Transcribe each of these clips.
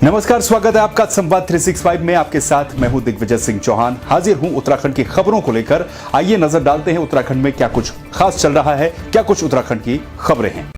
नमस्कार, स्वागत है आपका संवाद 365 में। आपके साथ मैं हूं दिग्विजय सिंह चौहान। हाजिर हूं उत्तराखंड की खबरों को लेकर। आइए नजर डालते हैं उत्तराखंड में क्या कुछ खास चल रहा है, क्या कुछ उत्तराखंड की खबरें हैं।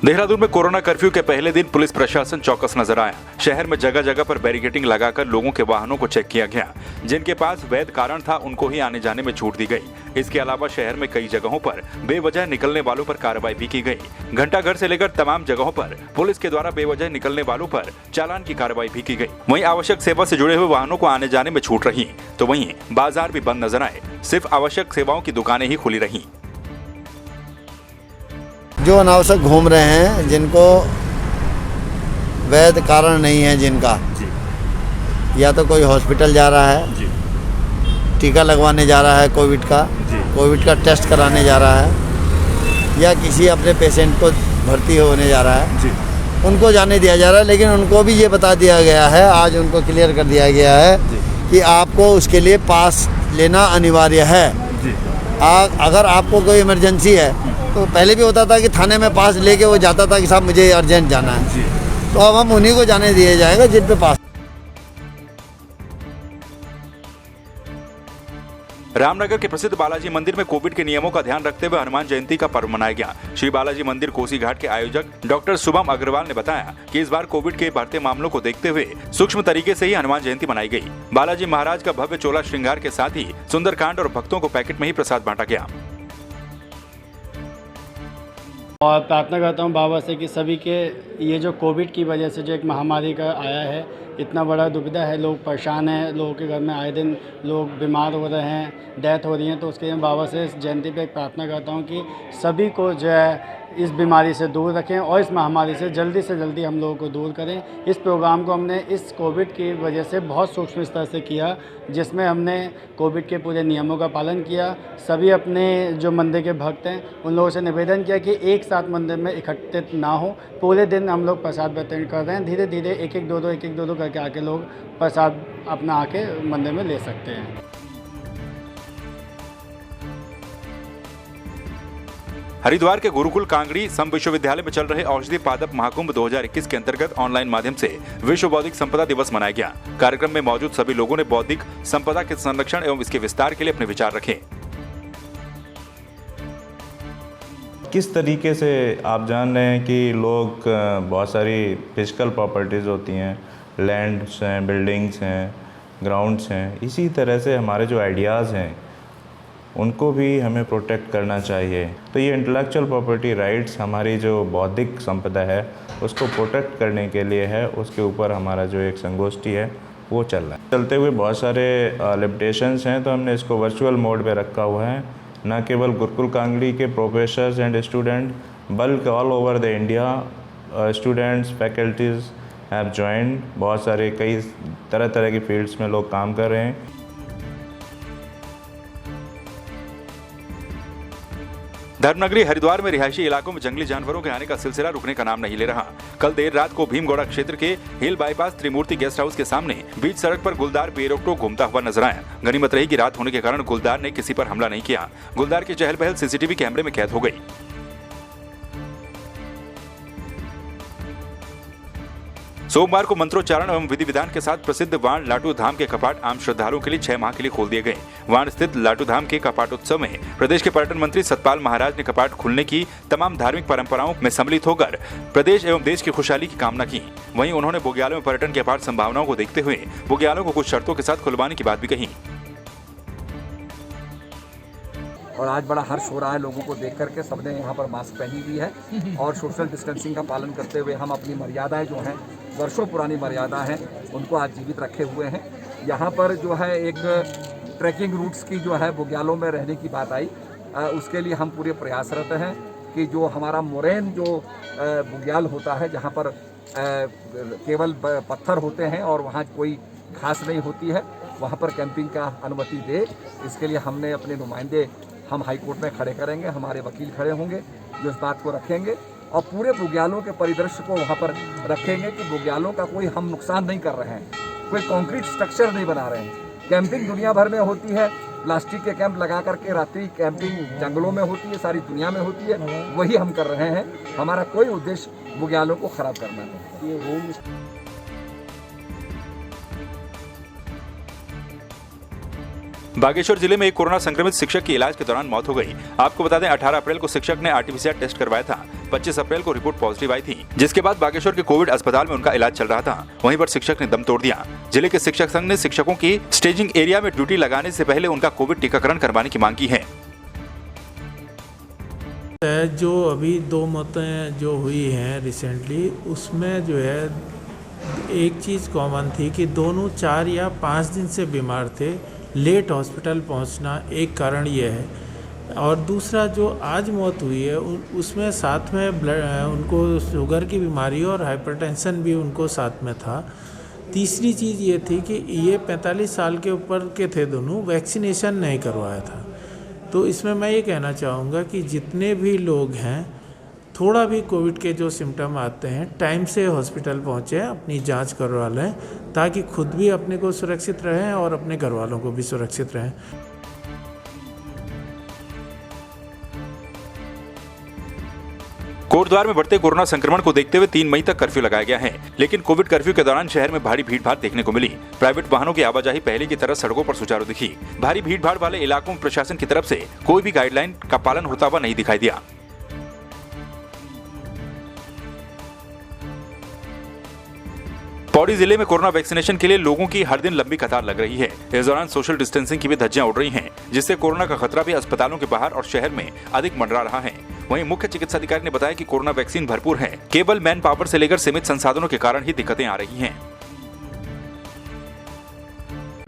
देहरादून में कोरोना कर्फ्यू के पहले दिन पुलिस प्रशासन चौकस नजर आया। शहर में जगह जगह पर बैरिकेडिंग लगाकर लोगों के वाहनों को चेक किया गया। जिनके पास वैध कारण था उनको ही आने जाने में छूट दी गई। इसके अलावा शहर में कई जगहों पर बेवजह निकलने वालों पर कार्रवाई भी की गई। घंटाघर से लेकर तमाम जगहों पर पुलिस के द्वारा बेवजह निकलने वालों पर चालान की कार्रवाई भी की गई। वहीं आवश्यक सेवा से जुड़े हुए वाहनों को आने जाने में छूट रही, तो वहीं बाजार भी बंद नजर आए। सिर्फ आवश्यक सेवाओं की दुकानें ही खुली रही। जो अनावश्यक घूम रहे हैं, जिनको वैध कारण नहीं है, जिनका या तो कोई हॉस्पिटल जा रहा है, टीका लगवाने जा रहा है कोविड का टेस्ट कराने जा रहा है, या किसी अपने पेशेंट को भर्ती होने जा रहा है, उनको जाने दिया जा रहा है। लेकिन उनको भी ये बता दिया गया है, आज उनको क्लियर कर दिया गया है कि आपको उसके लिए पास लेना अनिवार्य है। अगर आपको कोई इमरजेंसी है, तो पहले भी होता था कि थाने में पास लेके वो जाता था कि साहब मुझे अर्जेंट जाना है, तो अब हम उन्हीं को जाने दिए जाएगा जिन पे पास। रामनगर के प्रसिद्ध बालाजी मंदिर में कोविड के नियमों का ध्यान रखते हुए हनुमान जयंती का पर्व मनाया गया। श्री बालाजी मंदिर कोसी घाट के आयोजक डॉक्टर शुभम अग्रवाल ने बताया कि इस बार कोविड के बढ़ते मामलों को देखते हुए सूक्ष्म तरीके से ही हनुमान जयंती मनाई गई। बालाजी महाराज का भव्य चोला श्रृंगार के साथ ही सुंदरकांड और भक्तों को पैकेट में ही प्रसाद बांटा गया। और प्रार्थना करता हूँ बाबा से कि सभी के ये जो कोविड की वजह से जो एक महामारी का आया है, इतना बड़ा दुविधा है, लोग परेशान हैं, लोगों के घर में आए दिन लोग बीमार हो रहे हैं, डेथ हो रही है, तो उसके लिए बाबा से इस जयंती पे एक प्रार्थना करता हूँ कि सभी को जो है इस बीमारी से दूर रखें और इस महामारी से जल्दी हम लोगों को दूर करें। इस प्रोग्राम को हमने इस कोविड की वजह से बहुत सूक्ष्म स्तर से किया, जिसमें हमने कोविड के पूरे नियमों का पालन किया। सभी अपने जो मंदिर के भक्त हैं उन लोगों से निवेदन किया कि एक साथ मंदिर में इकट्ठित ना हो। पूरे दिन हम लोग प्रसाद वितरण कर रहे हैं। धीरे धीरे एक एक दो दो करके आके लोग प्रसाद अपना आके मंदिर में ले सकते हैं। हरिद्वार के गुरुकुल कांगड़ी सम विश्वविद्यालय में चल रहे औषधि पादप महाकुंभ 2021 के अंतर्गत ऑनलाइन माध्यम से विश्व बौद्धिक संपदा दिवस मनाया गया। कार्यक्रम में मौजूद सभी लोगों ने बौद्धिक संपदा के संरक्षण एवं इसके विस्तार के लिए अपने विचार रखे। किस तरीके से आप जान रहे हैं कि लोग बहुत सारी फिजिकल प्रॉपर्टीज़ होती हैं, लैंड्स हैं, बिल्डिंग्स हैं, ग्राउंड्स हैं, इसी तरह से हमारे जो आइडियाज़ हैं उनको भी हमें प्रोटेक्ट करना चाहिए। तो ये इंटेलेक्चुअल प्रॉपर्टी राइट्स, हमारी जो बौद्धिक संपदा है उसको प्रोटेक्ट करने के लिए है। उसके ऊपर हमारा जो एक संगोष्ठी है वो चल रहा है। चलते हुए बहुत सारे लिमिटेशंस हैं, तो हमने इसको वर्चुअल मोड पे रखा हुआ है। न केवल गुरुकुल कांगड़ी के प्रोफेसर्स एंड स्टूडेंट, बल्कि all over the India students, faculties have joined. बहुत सारे कई तरह की फील्ड्स में लोग काम कर रहे हैं। धर्मनगरी हरिद्वार में रिहायशी इलाकों में जंगली जानवरों के आने का सिलसिला रुकने का नाम नहीं ले रहा। कल देर रात को भीमगौड़ा क्षेत्र के हिल बाईपास त्रिमूर्ति गेस्ट हाउस के सामने बीच सड़क पर गुलदार पेरोक्टो घूमता हुआ नजर आया। गनीमत रही कि रात होने के कारण गुलदार ने किसी पर हमला नहीं किया। गुलदार की चहल पहल सीसीटीवी कैमरे में कैद हो गई। सोमवार को मंत्रोच्चारण एवं विधि विधान के साथ प्रसिद्ध वाण लाटू धाम के कपाट आम श्रद्धालुओं के लिए 6 माह के लिए खोल दिए गए। वाण स्थित लाटू धाम के कपाटोत्सव में प्रदेश के पर्यटन मंत्री सतपाल महाराज ने कपाट खुलने की तमाम धार्मिक परंपराओं में सम्मिलित होकर प्रदेश एवं देश की खुशहाली की कामना की। वहीं उन्होंने बुग्यालों में पर्यटन की अपार संभावनाओं को देखते हुए बुग्यालों को कुछ शर्तों के साथ खुलवाने की बात भी कही। और आज बड़ा हर्ष हो रहा है लोगों को देख करके। सबने यहाँ पर मास्क पहनी हुई है और सोशल डिस्टेंसिंग का पालन करते हुए हम अपनी मर्यादाएं जो हैं, वर्षों पुरानी मर्यादा हैं, उनको आज जीवित रखे हुए हैं। यहाँ पर जो है एक ट्रैकिंग रूट्स की जो है बुग्यालों में रहने की बात आई, उसके लिए हम पूरे प्रयासरत हैं कि जो हमारा मोरैन जो बुग्याल होता है, जहाँ पर केवल पत्थर होते हैं और वहाँ कोई घास नहीं होती है, वहाँ पर कैंपिंग का अनुमति दे। इसके लिए हमने अपने नुमाइंदे हम हाई कोर्ट में खड़े करेंगे, हमारे वकील खड़े होंगे जो इस बात को रखेंगे और पूरे बुग्यालों के परिदृश्य को वहाँ पर रखेंगे कि बुग्यालों का कोई हम नुकसान नहीं कर रहे हैं, कोई कंक्रीट स्ट्रक्चर नहीं बना रहे हैं। कैंपिंग दुनिया भर में होती है, प्लास्टिक के कैंप लगा करके रात्रि कैंपिंग जंगलों में होती है, सारी दुनिया में होती है, वही हम कर रहे हैं। हमारा कोई उद्देश्य बुग्यालों को खराब करना नहीं। बागेश्वर जिले में एक कोरोना संक्रमित शिक्षक की इलाज के दौरान मौत हो गई। आपको बता दें 18 अप्रैल को शिक्षक ने आरटीपीसीआर टेस्ट करवाया था। 25 अप्रैल को रिपोर्ट पॉजिटिव आई थी, जिसके बाद बागेश्वर के कोविड अस्पताल में उनका इलाज चल रहा था। वहीं पर शिक्षक ने दम तोड़ दिया। जिले के शिक्षक संघ ने शिक्षकों की स्टेजिंग एरिया में ड्यूटी लगाने से पहले उनका कोविड टीकाकरण करवाने की मांग की है। जो अभी 2 मौतें जो हुई हैं रिसेंटली, उसमें जो है एक चीज़ कॉमन थी कि दोनों 4 या 5 दिन से बीमार थे। लेट हॉस्पिटल पहुंचना एक कारण ये है। और दूसरा जो आज मौत हुई है उसमें साथ में उनको शुगर की बीमारी और हाइपरटेंशन भी उनको साथ में था। तीसरी चीज़ ये थी कि ये 45 साल के ऊपर के थे दोनों, वैक्सीनेशन नहीं करवाया था। तो इसमें मैं ये कहना चाहूँगा कि जितने भी लोग हैं, थोड़ा भी कोविड के जो सिम्टम आते हैं, टाइम से हॉस्पिटल पहुँचें, अपनी जांच करवा लें, ताकि खुद भी अपने को सुरक्षित रहें और अपने घर वालों को भी सुरक्षित रहें। कोटद्वार में बढ़ते कोरोना संक्रमण को देखते हुए 3 मई तक कर्फ्यू लगाया गया है, लेकिन कोविड कर्फ्यू के दौरान शहर में भारी भीड़भाड़ देखने को मिली। प्राइवेट वाहनों की आवाजाही पहले की तरह सड़कों पर सुचारू दिखी। भारी भीड़भाड़ वाले इलाकों में प्रशासन की तरफ से कोई भी गाइडलाइन का पालन होता हुआ नहीं दिखाई दिया। पौड़ी जिले में कोरोना वैक्सीनेशन के लिए लोगों की हर दिन लंबी कतार लग रही है। इस दौरान सोशल डिस्टेंसिंग की भी धज्जियां उड़ रही हैं, जिससे कोरोना का खतरा भी अस्पतालों के बाहर और शहर में अधिक मंडरा रहा है। वहीं मुख्य चिकित्सा अधिकारी ने बताया कि कोरोना वैक्सीन भरपूर है, केवल मैन पावर से लेकर सीमित संसाधनों के कारण ही दिक्कतें आ रही हैं।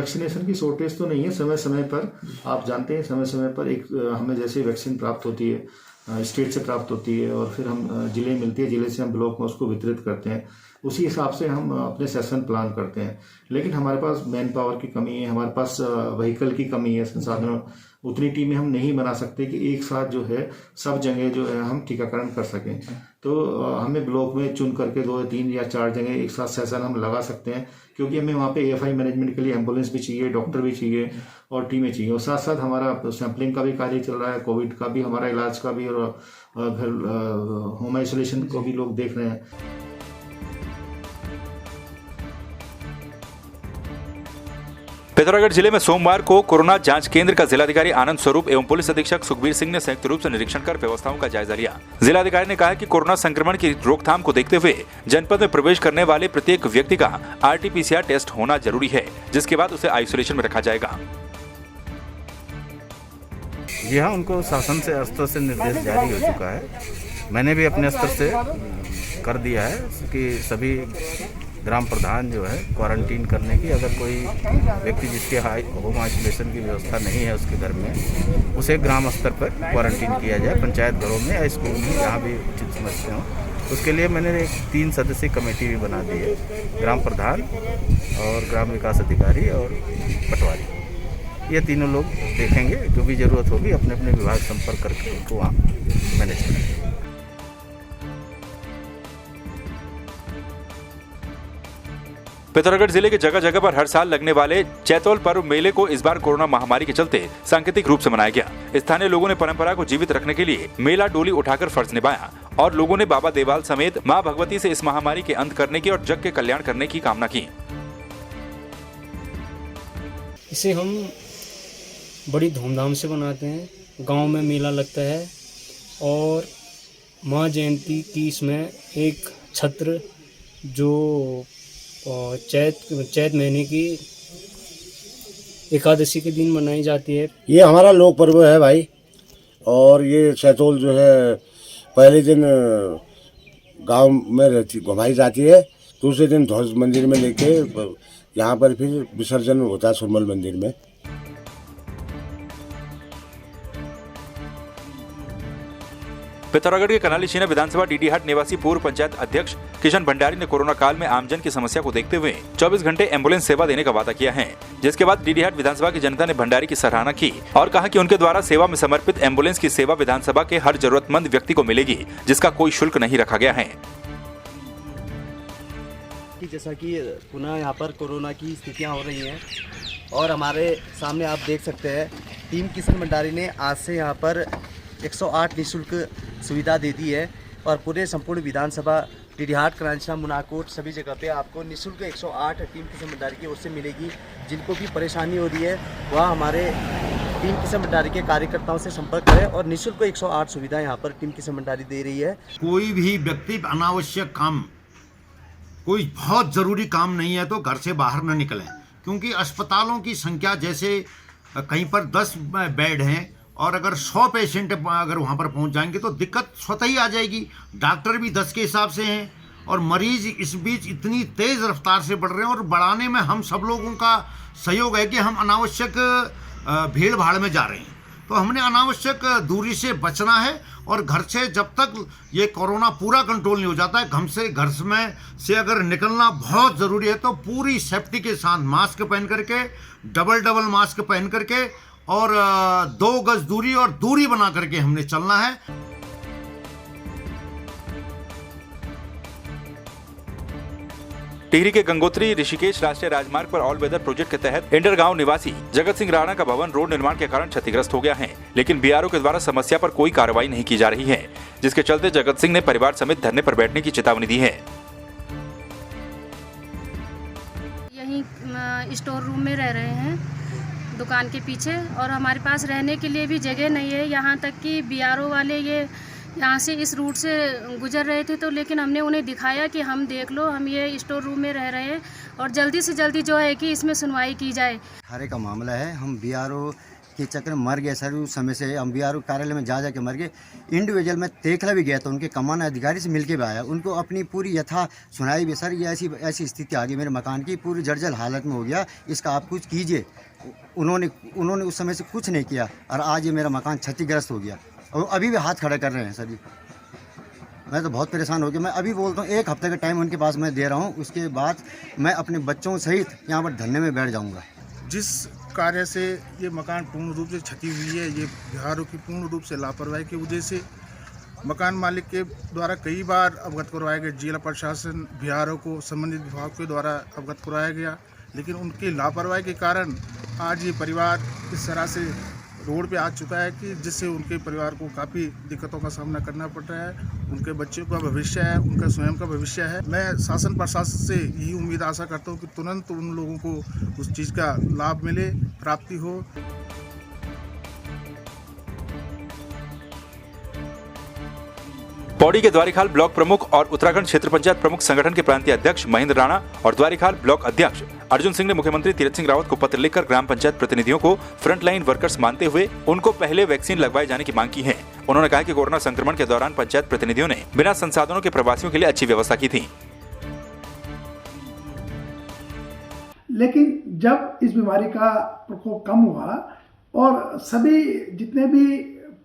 वैक्सीनेशन की शॉर्टेज तो नहीं है। समय समय पर आप जानते हैं, समय समय पर एक हमें जैसे वैक्सीन प्राप्त होती है, स्टेट से प्राप्त होती है और फिर हम जिले मिलती है, जिले से हम ब्लॉक में उसको वितरित करते हैं। उसी हिसाब से हम अपने सेशन प्लान करते हैं। लेकिन हमारे पास मैन पावर की कमी है, हमारे पास व्हीकल की कमी है, संसाधन उतनी टीमें हम नहीं बना सकते कि एक साथ जो है सब जगह जो है हम टीकाकरण कर सकें। तो हमें ब्लॉक में चुन करके 2, 3 या 4 जगह एक साथ सेशन हम लगा सकते हैं, क्योंकि हमें वहाँ पे AFI मैनेजमेंट के लिए एम्बुलेंस भी चाहिए, डॉक्टर भी चाहिए और टीमें चाहिए। और साथ साथ हमारा सैंपलिंग का भी कार्य चल रहा है, कोविड का भी, हमारा इलाज का भी, और होम आइसोलेशन को भी लोग देख रहे हैं। पिथौरागढ़ जिले में सोमवार को कोरोना जांच केंद्र का जिलाधिकारी आनंद स्वरूप एवं पुलिस अधीक्षक सुखबीर सिंह ने संयुक्त रूप से निरीक्षण कर व्यवस्थाओं का जायजा लिया। जिलाधिकारी ने कहा कि कोरोना संक्रमण की रोकथाम को देखते हुए जनपद में प्रवेश करने वाले प्रत्येक व्यक्ति का RT-PCR टेस्ट होना जरूरी है, जिसके बाद उसे आइसोलेशन में रखा जाएगा। जी हाँ, उनको शासन से स्तर से निर्देश जारी हो चुका है। मैंने भी अपने स्तर से कर दिया है कि सभी ग्राम प्रधान जो है क्वारंटीन करने की, अगर कोई व्यक्ति जिसके होम आइसोलेशन की व्यवस्था नहीं है उसके घर में, उसे ग्राम स्तर पर क्वारंटीन किया जाए, पंचायत घरों में या स्कूल में, जहाँ भी उचित समझते हो। उसके लिए मैंने एक 3 सदस्यीय कमेटी भी बना दी है, ग्राम प्रधान और ग्राम विकास अधिकारी और पटवारी। ये तीनों लोग देखेंगे, जो भी ज़रूरत होगी अपने अपने विभाग संपर्क करके उनको वहाँ मैनेज करेंगे। पिथौरागढ़ जिले के जगह जगह पर हर साल लगने वाले चैतौल पर्व मेले को इस बार कोरोना महामारी के चलते सांकेतिक रूप से मनाया गया। स्थानीय लोगों ने परंपरा को जीवित रखने के लिए मेला डोली उठाकर फर्ज निभाया और लोगों ने बाबा देवाल समेत मां भगवती से इस महामारी के अंत करने की और जग के कल्याण करने की कामना की। इसे हम बड़ी धूमधाम से मनाते हैं। गांव में मेला लगता है और माँ जयंती की इसमें एक छत्र जो चैत महीने की एकादशी के दिन मनाई जाती है। ये हमारा लोक पर्व है भाई। और ये चैतौल जो है पहले दिन गांव में घुमाई जाती है, दूसरे दिन ध्वज मंदिर में लेके यहाँ पर फिर विसर्जन होता है सुरमल मंदिर में। पिथौरागढ़ के कनाली शीना विधानसभा डीडीहाट निवासी पूर्व पंचायत अध्यक्ष किशन भंडारी ने कोरोना काल में आमजन की समस्या को देखते हुए 24 घंटे एम्बुलेंस सेवा देने का वादा किया है, जिसके बाद डीडीहाट विधानसभा की जनता ने भंडारी की सराहना की और कहा कि उनके द्वारा सेवा में समर्पित एम्बुलेंस की सेवा विधानसभा के हर जरूरतमंद व्यक्ति को मिलेगी, जिसका कोई शुल्क नहीं रखा गया है। जैसा कि पुनः यहाँ पर कोरोना की स्थितियाँ हो रही हैं और हमारे सामने आप देख सकते हैं टीम किशन भंडारी ने आज से यहाँ पर 108 निःशुल्क सुविधा दे दी है और पूरे संपूर्ण विधानसभा टिडिहाट, करांचना, मुनाकोट सभी जगह पे आपको निःशुल्क 108 टीम किशन भंडारी की ओर से मिलेगी। जिनको भी परेशानी हो रही है वह हमारे टीम किशन भंडारी के कार्यकर्ताओं से संपर्क करें और निःशुल्क 108 सुविधा यहाँ पर टीम किशन भंडारी दे रही है। कोई भी व्यक्ति अनावश्यक काम, कोई बहुत ज़रूरी काम नहीं है तो घर से बाहर न निकलें, क्योंकि अस्पतालों की संख्या जैसे कहीं पर 10 बेड हैं और अगर 100 पेशेंट अगर वहाँ पर पहुँच जाएंगे तो दिक्कत स्वतः ही आ जाएगी। डॉक्टर भी 10 के हिसाब से हैं और मरीज इस बीच इतनी तेज़ रफ्तार से बढ़ रहे हैं और बढ़ाने में हम सब लोगों का सहयोग है कि हम अनावश्यक भीड़ भाड़ में जा रहे हैं। तो हमने अनावश्यक दूरी से बचना है और घर से जब तक ये कोरोना पूरा कंट्रोल नहीं हो जाता है, घर में से अगर निकलना बहुत ज़रूरी है तो पूरी सेफ्टी के साथ मास्क पहन करके, डबल मास्क पहन करके और 2 गज दूरी और दूरी बना करके हमने चलना है। टिहरी के गंगोत्री ऋषिकेश राष्ट्रीय राजमार्ग पर ऑल वेदर प्रोजेक्ट के तहत इंडर गांव निवासी जगत सिंह राणा का भवन रोड निर्माण के कारण क्षतिग्रस्त हो गया है, लेकिन बीआरओ के द्वारा समस्या पर कोई कार्रवाई नहीं की जा रही है, जिसके चलते जगत सिंह ने परिवार समेत धरने पर बैठने की चेतावनी दी है। यहीं स्टोर रूम में रह रहे हैं दुकान के पीछे और हमारे पास रहने के लिए भी जगह नहीं है। यहाँ तक कि बीआरओ वाले ये यहाँ से इस रूट से गुजर रहे थे तो लेकिन हमने उन्हें दिखाया कि हम देख लो, हम ये स्टोर रूम में रह रहे हैं और जल्दी से जल्दी जो है कि इसमें सुनवाई की जाए। थारे का मामला है, हम बीआरओ के चक्कर में मर गए सर। उस समय से हम बीआरओ कार्यालय में जा के मर गए। इंडिविजुअल में देखला भी गया तो उनके कमान अधिकारी से मिलके भी आया, उनको अपनी पूरी यथा सुनाई भी सर ये ऐसी स्थिति आ गई मेरे मकान की, पूरी जर्जर हालत में हो गया, इसका आप कुछ कीजिए। उन्होंने उस समय से कुछ नहीं किया और आज ये मेरा मकान क्षतिग्रस्त हो गया और अभी भी हाथ खड़ा कर रहे हैं सर जी। मैं तो बहुत परेशान हो गया। मैं अभी बोलता हूँ 1 हफ्ते का टाइम उनके पास मैं दे रहा हूँ, उसके बाद मैं अपने बच्चों सहित यहाँ पर धरने में बैठ जाऊँगा। जिस कार्य से ये मकान पूर्ण रूप से क्षति हुई है, ये बिहारों की पूर्ण रूप से लापरवाही की वजह से मकान मालिक के द्वारा कई बार अवगत करवाया गया, जिला प्रशासन बिहारों को संबंधित विभाग के द्वारा अवगत करवाया गया, लेकिन उनकी लापरवाही के कारण आज ये परिवार इस तरह से रोड पे आ चुका है कि जिससे उनके परिवार को काफ़ी दिक्कतों का सामना करना पड़ रहा है। उनके बच्चों का भविष्य है, उनका स्वयं का भविष्य है। मैं शासन प्रशासन से यही उम्मीद आशा करता हूँ कि तुरंत उन लोगों को उस चीज़ का लाभ मिले, प्राप्ति हो। पौड़ी के द्वारिखाल ब्लॉक प्रमुख और उत्तराखंड क्षेत्र पंचायत प्रमुख संगठन के प्रांतीय अध्यक्ष महेंद्र राणा और द्वारिखाल ब्लॉक अध्यक्ष अर्जुन सिंह ने मुख्यमंत्री तीरथ सिंह रावत को पत्र लिखकर ग्राम पंचायत प्रतिनिधियों को फ्रंटलाइन वर्कर्स मानते हुए उनको पहले वैक्सीन लगवाए जाने की मांग की है। उन्होंने कहा कि कोरोना संक्रमण के दौरान पंचायत प्रतिनिधियों ने बिना संसाधनों के प्रवासियों के लिए अच्छी व्यवस्था की थी, लेकिन जब इस बीमारी का प्रकोप कम हुआ और सभी जितने भी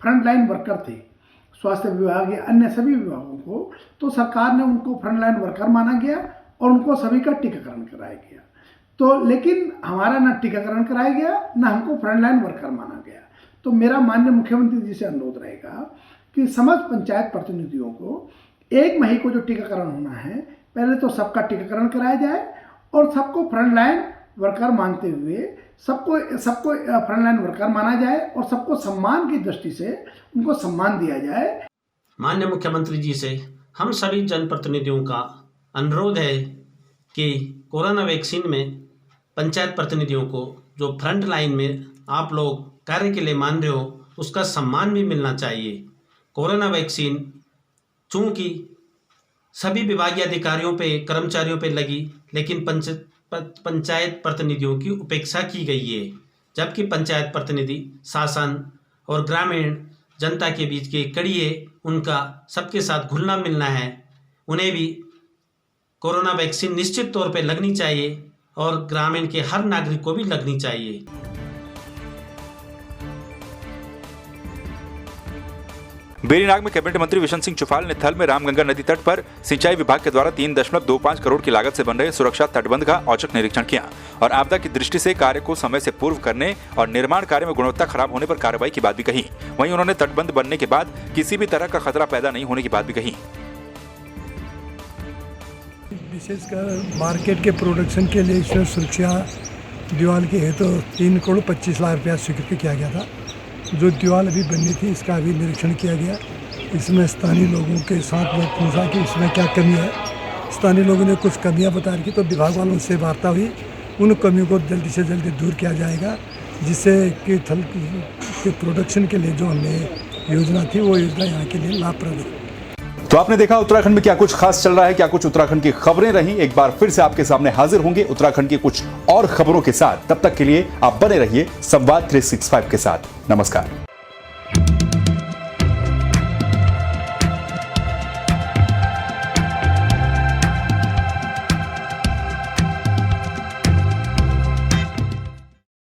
फ्रंटलाइन वर्कर थे, स्वास्थ्य विभाग या अन्य सभी विभागों को, तो सरकार ने उनको फ्रंटलाइन वर्कर माना गया और उनको सभी का टीकाकरण कराया गया। तो लेकिन हमारा ना टीकाकरण कराया गया, ना हमको फ्रंटलाइन वर्कर माना गया। तो मेरा माननीय मुख्यमंत्री जी से अनुरोध रहेगा कि समस्त पंचायत प्रतिनिधियों को 1 मई को जो टीकाकरण होना है, पहले तो सबका टीकाकरण कराया जाए और सबको फ्रंटलाइन वर्कर मानते हुए सबको फ्रंटलाइन वर्कर माना जाए और सबको सम्मान की दृष्टि से उनको सम्मान दिया जाए। माननीय मुख्यमंत्री जी से हम सभी जनप्रतिनिधियों का अनुरोध है कि कोरोना वैक्सीन में पंचायत प्रतिनिधियों को जो फ्रंट लाइन में आप लोग कार्य के लिए मान रहे हो, उसका सम्मान भी मिलना चाहिए। कोरोना वैक्सीन चूँकि सभी विभागीय अधिकारियों पे, कर्मचारियों पे लगी, लेकिन पंचायत प्रतिनिधियों की उपेक्षा की गई है, जबकि पंचायत प्रतिनिधि शासन और ग्रामीण जनता के बीच की कड़ी है, उनका सबके साथ घुलना मिलना है। उन्हें भी कोरोना वैक्सीन निश्चित तौर पे लगनी चाहिए और ग्रामीण के हर नागरिक को भी लगनी चाहिए। बेरीनाग में कैबिनेट मंत्री विशन सिंह चुफाल ने थल में रामगंगा नदी तट पर सिंचाई विभाग के द्वारा 3.25 करोड़ की लागत से बन रहे सुरक्षा तटबंध का औचक निरीक्षण किया और आपदा की दृष्टि से कार्य को समय से पूर्व करने और निर्माण कार्य में गुणवत्ता खराब होने पर कार्रवाई की बात भी कही। वहीं उन्होंने तटबंध बनने के बाद किसी भी तरह का खतरा पैदा नहीं होने की बात भी कही। विशेषकर मार्केट के प्रोडक्शन के लिए इसमें सुरक्षा दीवार की है तो 3 करोड़ 25 लाख रुपया स्वीकृत किया गया था। जो दीवार अभी बननी थी इसका अभी निरीक्षण किया गया। इसमें स्थानीय लोगों के साथ में पूछा कि इसमें क्या कमी है। स्थानीय लोगों ने कुछ कमियां बता रखी, तो विभाग वालों से वार्ता हुई, उन कमियों को जल्दी से जल्दी दूर किया जाएगा, जिससे कि थल के प्रोडक्शन के लिए जो हमने योजना थी वो योजना यहाँ के लिए लाभप्रद है। तो आपने देखा उत्तराखंड में क्या कुछ खास चल रहा है, क्या कुछ उत्तराखंड की खबरें रही। एक बार फिर से आपके सामने हाजिर होंगे उत्तराखंड की कुछ और खबरों के साथ। तब तक के लिए आप बने रहिए संवाद 365 के साथ। नमस्कार।